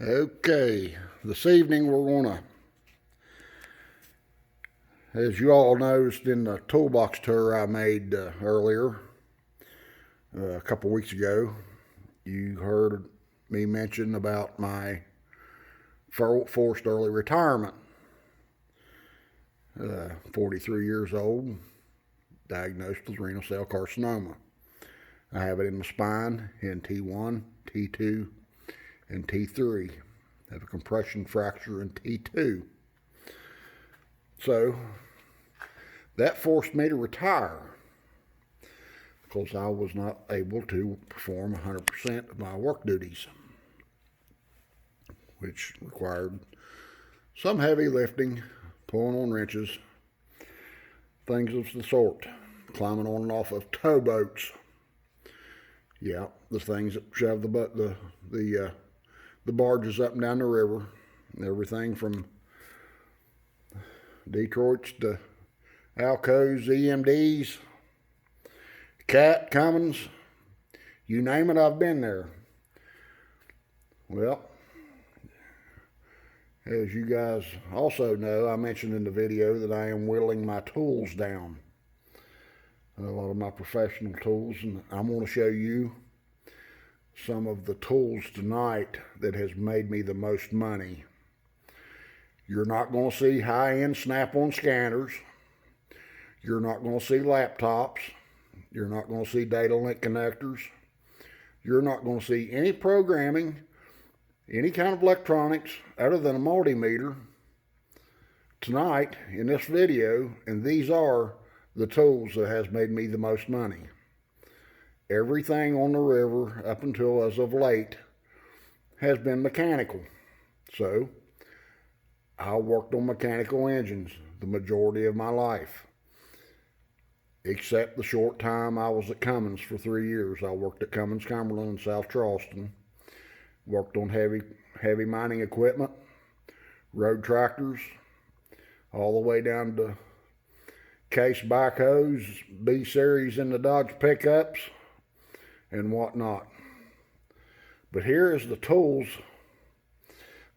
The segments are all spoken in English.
Okay, this evening we're gonna, as you all noticed in the toolbox tour I made earlier, a couple weeks ago, you heard me mention about my forced early retirement. 43 years old, diagnosed with renal cell carcinoma. I have it in my spine in T1, T2, and T3. I have a compression fracture in T2. So that forced me to retire because I was not able to perform 100% of my work duties, which required some heavy lifting, pulling on wrenches, things of the sort, climbing on and off of towboats. Yeah, the things that shove the barges up and down the river, everything from Detroit's to Alco's, EMDs, Cummins, you name it, I've been there. Well, as you guys also know, I mentioned in the video that I am whittling my tools down. A lot of my professional tools, and I'm going to show you some of the tools tonight that has made me the most money. You're not going to see high-end snap-on scanners. You're not going to see laptops. You're not going to see data link connectors. You're not going to see any programming, any kind of electronics other than a multimeter tonight in this video, and these are the tools that has made me the most money. Everything on the river up until as of late has been mechanical. So I worked on mechanical engines the majority of my life, except the short time I was at Cummins for 3 years. I worked at Cummins, Cumberland, in South Charleston. Worked on heavy mining equipment, road tractors, all the way down to case backhoes, B-series in the Dodge pickups, and whatnot. But here is the tools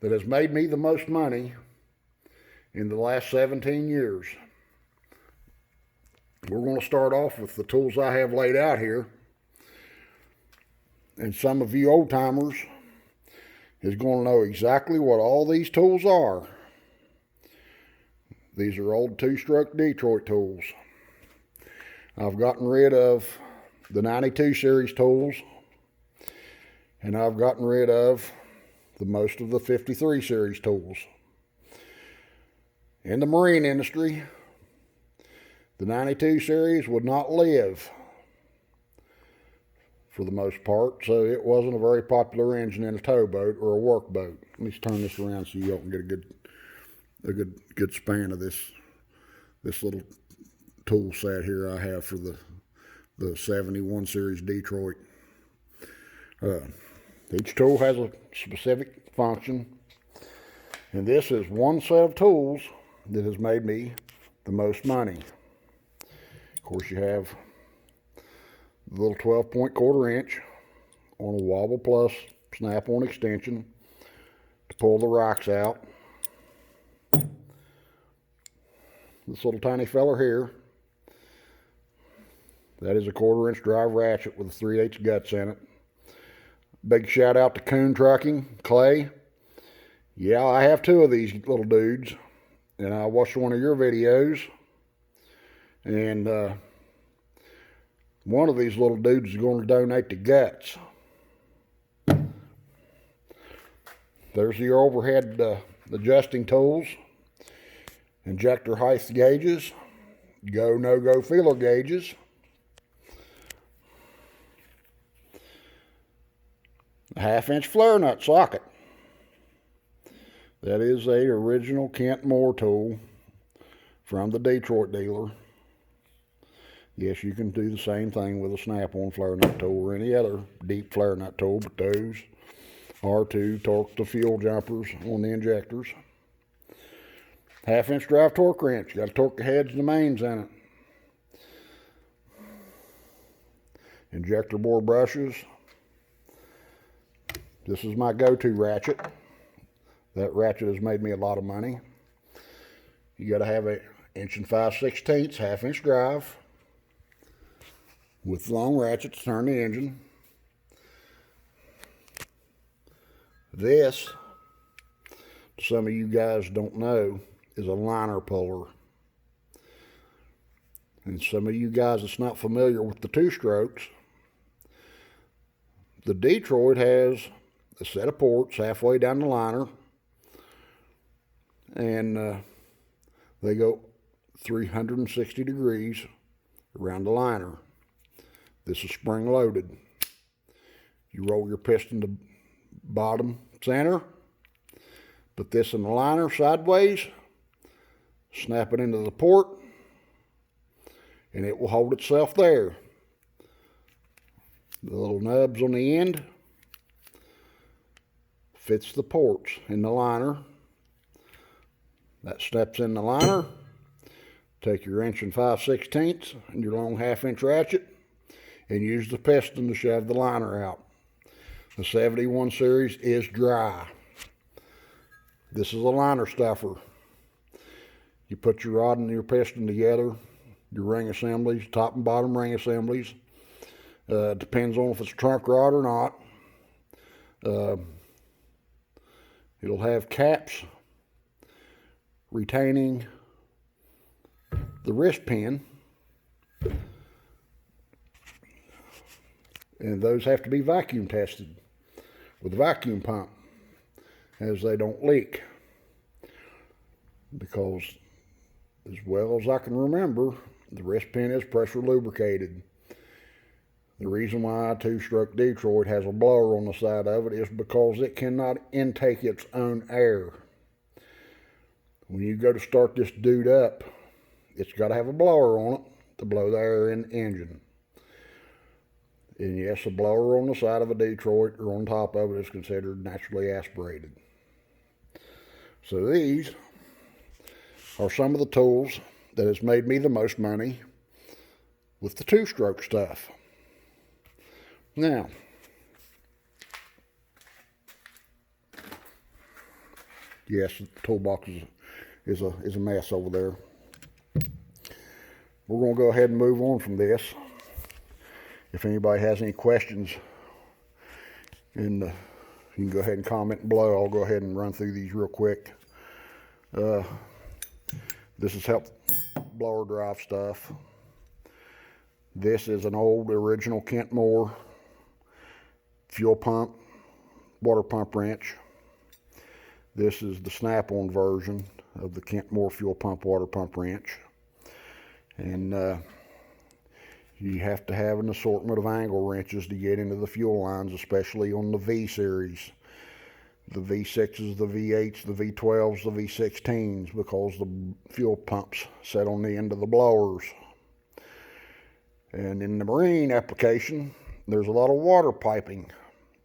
that has made me the most money in the last 17 years. We're going to start off with the tools I have laid out here. And some of you old timers is going to know exactly what all these tools are. These are old two-stroke Detroit tools. I've gotten rid of the 92 series tools, and I've gotten rid of most of the 53 series tools. In the marine industry, the 92 series would not live for the most part, so it wasn't a very popular engine in a towboat or a workboat. Let me turn this around so you all can get a good span of this little tool set here I have for the 71 series Detroit. Each tool has a specific function, and this is one set of tools that has made me the most money. Of course, you have the little 12-point quarter-inch on a Wobble Plus snap-on extension to pull the rocks out. This little tiny feller here, that is a quarter-inch drive ratchet with a 3/8 guts in it. Big shout out to KOON Trucking, Clay. Yeah, I have two of these little dudes, and I watched one of your videos, and one of these little dudes is going to donate the guts. There's your overhead adjusting tools, injector height gauges, go, no-go feeler gauges, a 1/2-inch flare nut socket. That is a original Kent Moore tool from the Detroit dealer. Yes, you can do the same thing with a snap-on flare nut tool or any other deep flare nut tool, but those are to torque the fuel jumpers on the injectors. 1/2-inch drive torque wrench. You got to torque the heads and the mains in it. Injector bore brushes. This is my go-to ratchet. That ratchet has made me a lot of money. You got to have an 1 5/16", half-inch drive with long ratchet to turn the engine. This, some of you guys don't know, is a liner puller. And some of you guys that's not familiar with the two-strokes, the Detroit has a set of ports halfway down the liner, and they go 360 degrees around the liner. This is spring-loaded. You roll your piston to bottom center, put this in the liner sideways, snap it into the port, and it will hold itself there. The little nubs on the end fits the ports in the liner. That steps in the liner. Take your 1 5/16" and your long half-inch ratchet and use the piston to shove the liner out. The 71 series is dry. This is a liner stuffer. You put your rod and your piston together, your ring assemblies, top and bottom ring assemblies. Depends on if it's a trunk rod or not. It'll have caps retaining the wrist pin, and those have to be vacuum tested with a vacuum pump, as they don't leak. Because as well as I can remember, the wrist pin is pressure lubricated. The reason why a two-stroke Detroit has a blower on the side of it is because it cannot intake its own air. When you go to start this dude up, it's got to have a blower on it to blow the air in the engine. And yes, a blower on the side of a Detroit or on top of it is considered naturally aspirated. So these are some of the tools that has made me the most money with the two-stroke stuff. Now, yes, the toolbox is a mess over there. We're going to go ahead and move on from this. If anybody has any questions, and you can go ahead and comment below. I'll go ahead and run through these real quick. This is help blower drive stuff. This is an old original Kent Moore fuel pump, water pump wrench. This is the snap-on version of the Kent Moore fuel pump water pump wrench. And you have to have an assortment of angle wrenches to get into the fuel lines, especially on the V series. The V6s, the V8s, the V12s, the V16s, because the fuel pumps set on the end of the blowers. And in the marine application, there's a lot of water piping,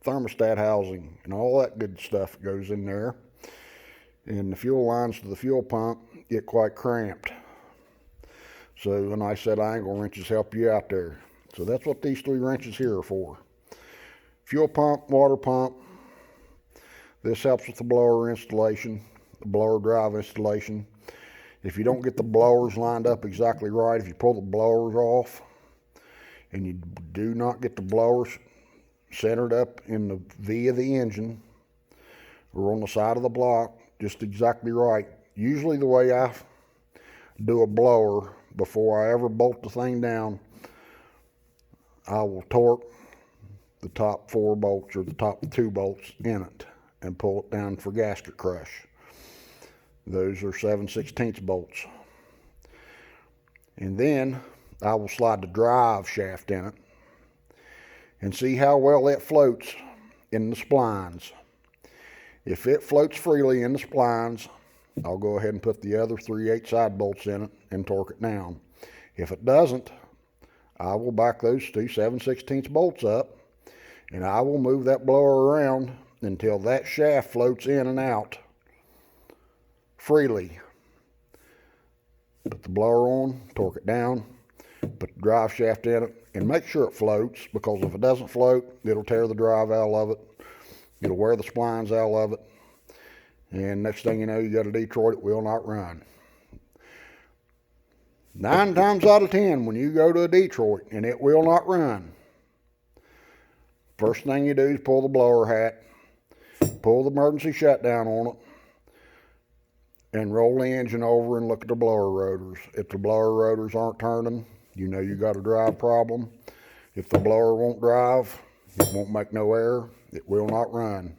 thermostat housing, and all that good stuff goes in there. And the fuel lines to the fuel pump get quite cramped. So a nice set of angle wrenches help you out there. So that's what these three wrenches here are for. Fuel pump, water pump. This helps with the blower installation, the blower drive installation. If you don't get the blowers lined up exactly right, if you pull the blowers off and you do not get the blowers centered up in the V of the engine or on the side of the block just exactly right, usually the way I do a blower before I ever bolt the thing down, I will torque the top 4 bolts or the top 2 bolts in it and pull it down for gasket crush. Those are 7/16 bolts. And then I will slide the drive shaft in it and see how well it floats in the splines. If it floats freely in the splines, I'll go ahead and put the other 3/8 side bolts in it and torque it down. If it doesn't, I will back those 2 7/16 bolts up and I will move that blower around until that shaft floats in and out freely. Put the blower on, torque it down, put the drive shaft in it, and make sure it floats, because if it doesn't float, it'll tear the drive out of it, it'll wear the splines out of it, And next thing you know, you got a Detroit that will not run. 9 times out of 10, when you go to a Detroit and it will not run, first thing you do is pull the blower hat, pull the emergency shutdown on it, and roll the engine over and look at the blower rotors. If the blower rotors aren't turning, you know you got a drive problem. If the blower won't drive, it won't make no air, it will not run.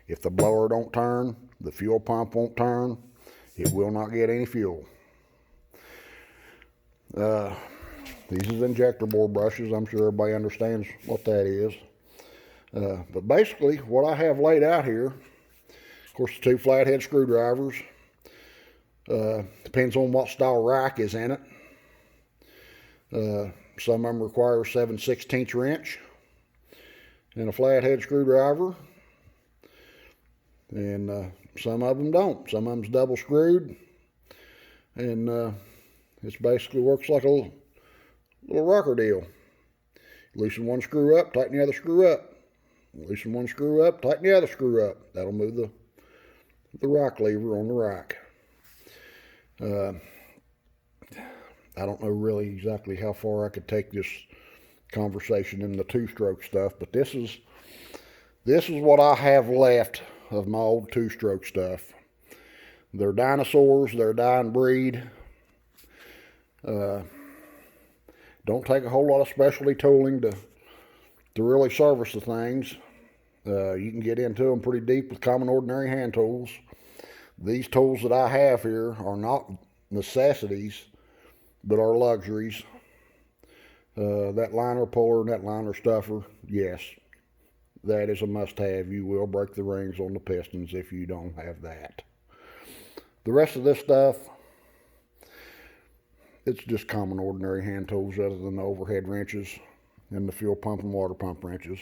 If the blower don't turn, the fuel pump won't turn, it will not get any fuel. These is injector bore brushes. I'm sure everybody understands what that is. But basically, what I have laid out here, of course, the 2 flathead screwdrivers. Depends on what style rack is in it. Some of them require 7/16 wrench and a flathead screwdriver, and some of them don't. Some of them's double screwed, and it basically works like a little rocker deal. Loosen one screw up, tighten the other screw up. Loosen one screw up, tighten the other screw up. That'll move the rack lever on the rack. I don't know really exactly how far I could take this conversation in the 2-stroke stuff, but this is what I have left of my old 2-stroke stuff. They're dinosaurs. They're a dying breed. Don't take a whole lot of specialty tooling to really service the things. You can get into them pretty deep with common ordinary hand tools. These tools that I have here are not necessities, but are luxuries. That liner puller and that liner stuffer, yes, that is a must-have. You will break the rings on the pistons if you don't have that. The rest of this stuff, it's just common ordinary hand tools other than the overhead wrenches and the fuel pump and water pump wrenches.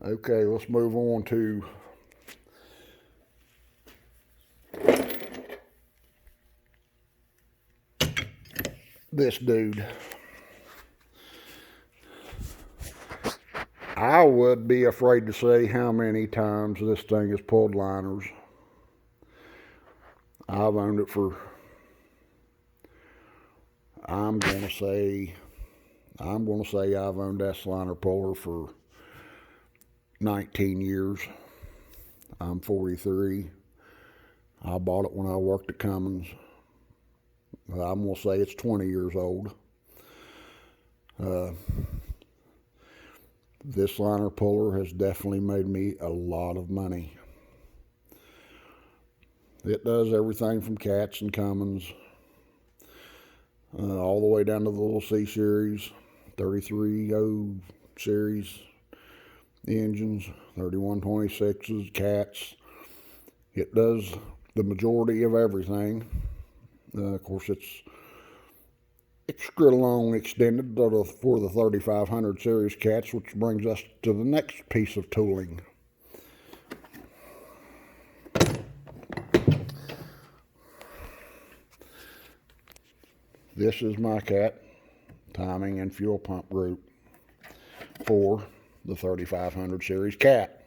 Okay, let's move on to this dude. I would be afraid to say how many times this thing has pulled liners. I've owned it for, I'm gonna say I've owned that liner puller for 19 years. I'm 43. I bought it when I worked at Cummins. I'm gonna say it's 20 years old. This liner puller has definitely made me a lot of money. It does everything from cats and Cummins, all the way down to the little C series, 33O series engines, 3126s, cats. It does the majority of everything. Of course, it's extra long extended for the 3500 series cats, which brings us to the next piece of tooling. This is my cat timing and fuel pump group for the 3500 series cat.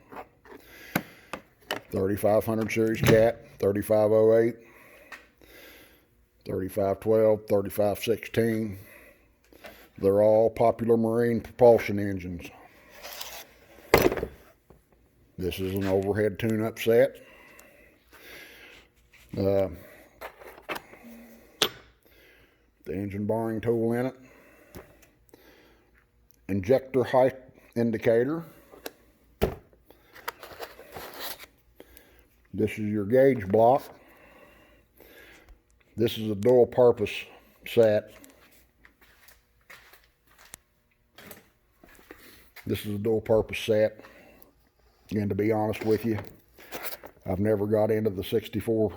3500 series cat, 3508, 3512, 3516. They're all popular marine propulsion engines. This is an overhead tune-up set. The engine barring tool in it. Injector height indicator. This is your gauge block. This is a dual purpose set. This is a dual purpose set. And to be honest with you, I've never got into the 64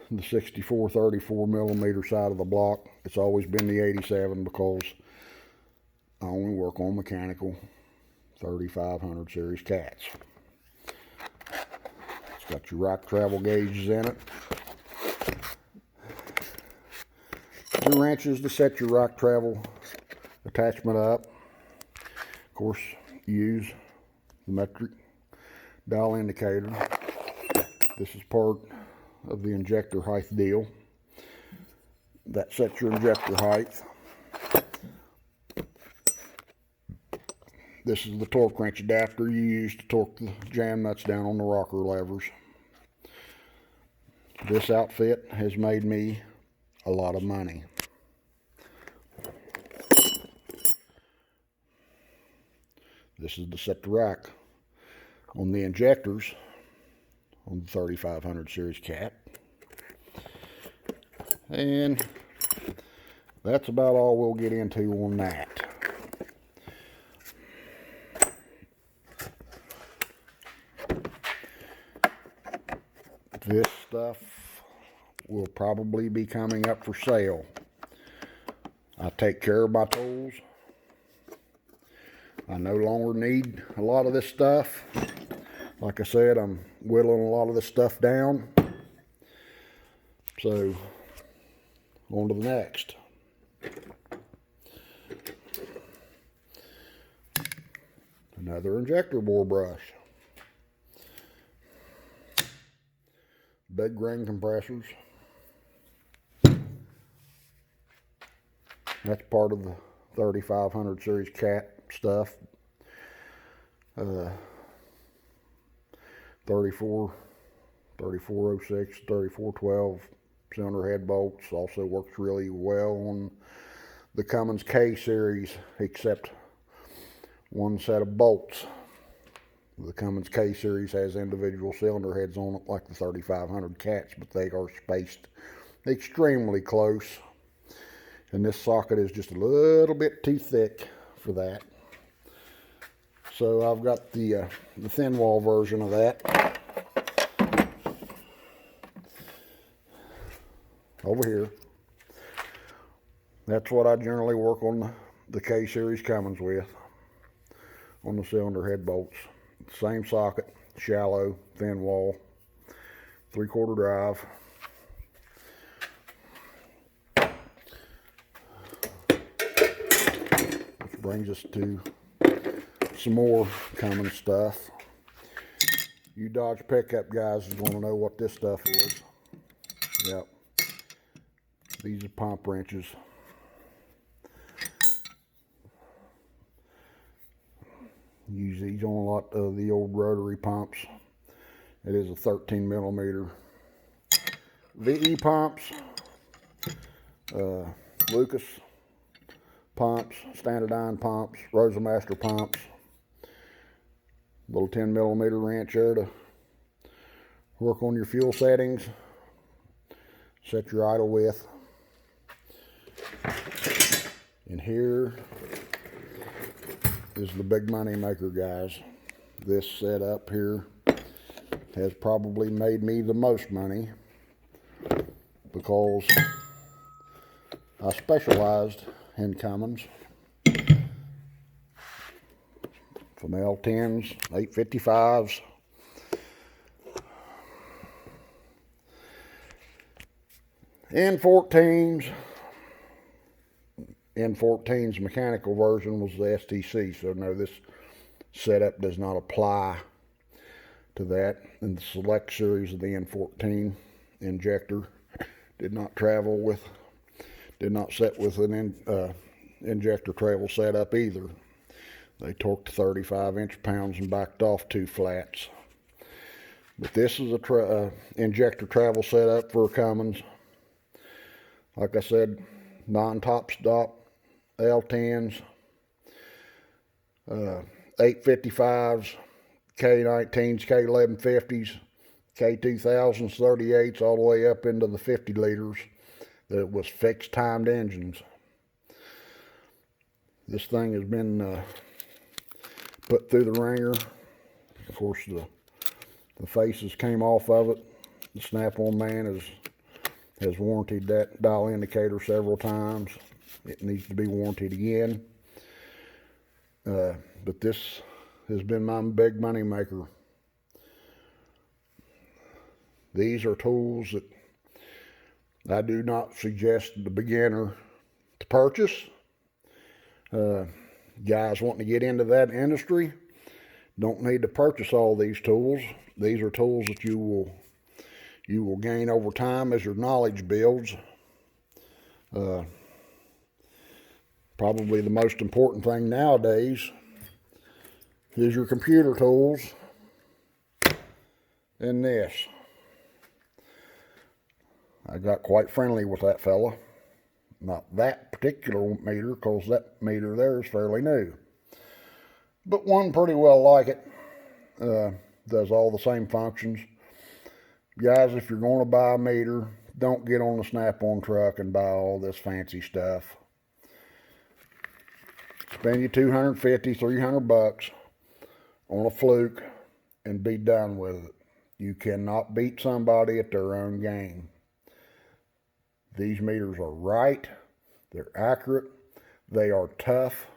34 millimeter side of the block. It's always been the 87 because I only work on mechanical 3500 series cats. It's got your rack travel gauges in it. 2 wrenches to set your rack travel attachment up. Of course, use the metric dial indicator. This is part of the injector height deal. That sets your injector height. This is the torque wrench adapter you use to torque the jam nuts down on the rocker levers. This outfit has made me a lot of money. This is to set the rack on the injectors on the 3500 series cat. And that's about all we'll get into on that. This stuff will probably be coming up for sale. I take care of my tools. I no longer need a lot of this stuff. Like I said, I'm whittling a lot of this stuff down. So, on to the next. Another injector bore brush. Big ring compressors. That's part of the 3500 series cat stuff. 3406, 3412 cylinder head bolts. Also works really well on the Cummins K series, except one set of bolts. The Cummins K series has individual cylinder heads on it like the 3500 cats, but they are spaced extremely close. And this socket is just a little bit too thick for that. So I've got the thin wall version of that over here. That's what I generally work on the K series Cummins with, on the cylinder head bolts. Same socket, shallow, thin wall, 3/4 drive. Which brings us to some more Cummins stuff. You Dodge pickup guys is going to know what this stuff is. Yep. These are pump wrenches. Use these on a lot of the old rotary pumps. It is a 13 millimeter VE pumps, Lucas pumps, Standard Iron pumps, Rosamaster pumps. Little 10 millimeter wrench there to work on your fuel settings, set your idle width. And here is the big money maker, guys. This setup here has probably made me the most money because I specialized in Cummins from L10s, 855s, N14s. N14's mechanical version was the STC, so no, this setup does not apply to that. And the select series of the N14 injector did not set with an injector travel setup either. They torqued 35 inch-pounds and backed off 2 flats. But this is a injector travel setup for Cummins. Like I said, non-top stop L10s, 855s, K19s, K1150s, K2000s, 38s, all the way up into the 50 liters that was fixed timed engines. This thing has been put through the ringer. Of course, the faces came off of it. The Snap-on man has warranted that dial indicator several times. It needs to be warranted again. But this has been my big money maker. These are tools that I do not suggest the beginner to purchase. Guys wanting to get into that industry, Don't need to purchase all these tools. These are tools that you will gain over time as your knowledge builds. Probably the most important thing nowadays is your computer tools and this. I got quite friendly with that fella. Not that particular meter, because that meter there is fairly new. But one pretty well like it. Does all the same functions. Guys, if you're going to buy a meter, don't get on the Snap-on truck and buy all this fancy stuff. Spend you $250, $300 on a fluke and be done with it. You cannot beat somebody at their own game. These meters are right, they're accurate, they are tough,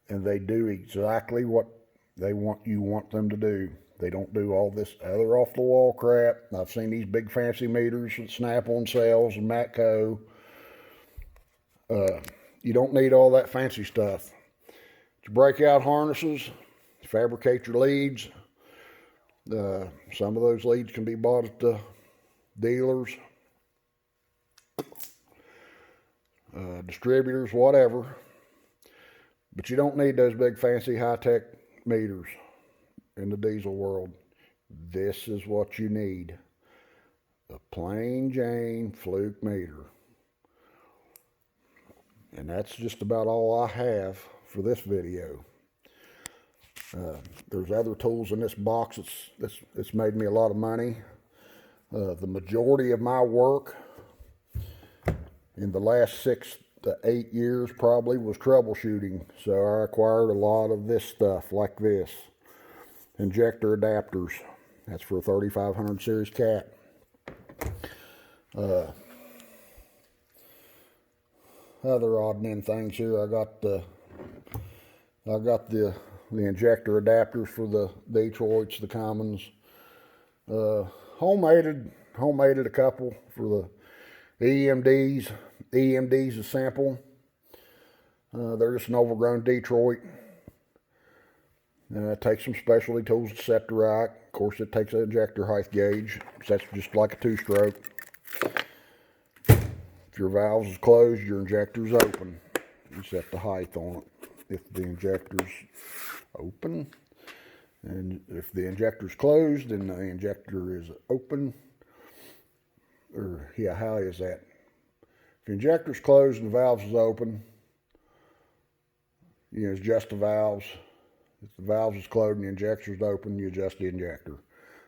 and they do exactly what you want them to do. They don't do all this other off-the-wall crap. I've seen these big fancy meters that Snap-on sells and Matco. You don't need all that fancy stuff. To break out harnesses, fabricate your leads. Some of those leads can be bought at the dealers, distributors, whatever. But you don't need those big fancy high-tech meters in the diesel world. This is what you need. A plain Jane fluke meter. And that's just about all I have for this video. There's other tools in this box that's made me a lot of money. The majority of my work in the last 6 to 8 years probably was troubleshooting. So I acquired a lot of this stuff like this. Injector adapters. That's for a 3500 series cat. Other odd and end things here. I got the injector adapters for the Detroits, the Cummins. Homemade a couple for the EMDs. EMDs is simple. They're just an overgrown Detroit. It takes some specialty tools to set the right. Of course, it takes an injector height gauge. So that's just like a 2-stroke. If your valve is closed, your injector's open. You set the height on it. If the injector's open, and if the injector's closed, then the injector is open. Or, yeah, how is that? If the injector's closed and the valve is open, you adjust the valves. If the valve is closed and the injector's open, you adjust the injector.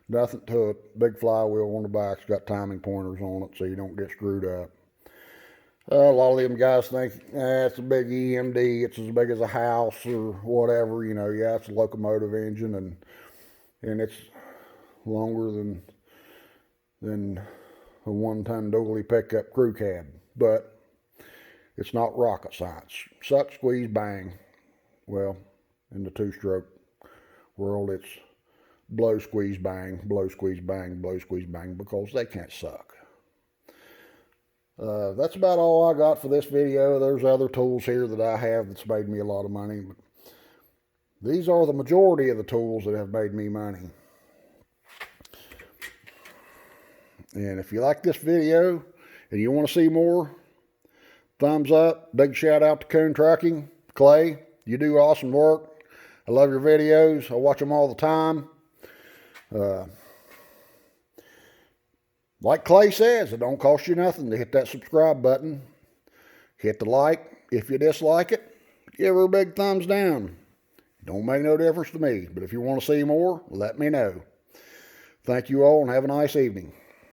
Nothing to it. Big flywheel on the back's got timing pointers on it so you don't get screwed up. A lot of them guys think, it's a big EMD, it's as big as a house or whatever, you know. Yeah, it's a locomotive engine and it's longer than a 1-ton dually pickup crew cab. But it's not rocket science. Suck, squeeze, bang. Well, in the 2-stroke world, it's blow, squeeze, bang, blow, squeeze, bang, blow, squeeze, bang, because they can't suck. That's about all I got for this video. There's other tools here that I have that's made me a lot of money, but these are the majority of the tools that have made me money. And if you like this video and you want to see more, thumbs up. Big shout out to KOON Trucking. Clay, you do awesome work. I love your videos. I watch them all the time. Like Clay says, it don't cost you nothing to hit that subscribe button. Hit the like. If you dislike it, give her a big thumbs down. It don't make no difference to me. But if you want to see more, let me know. Thank you all and have a nice evening.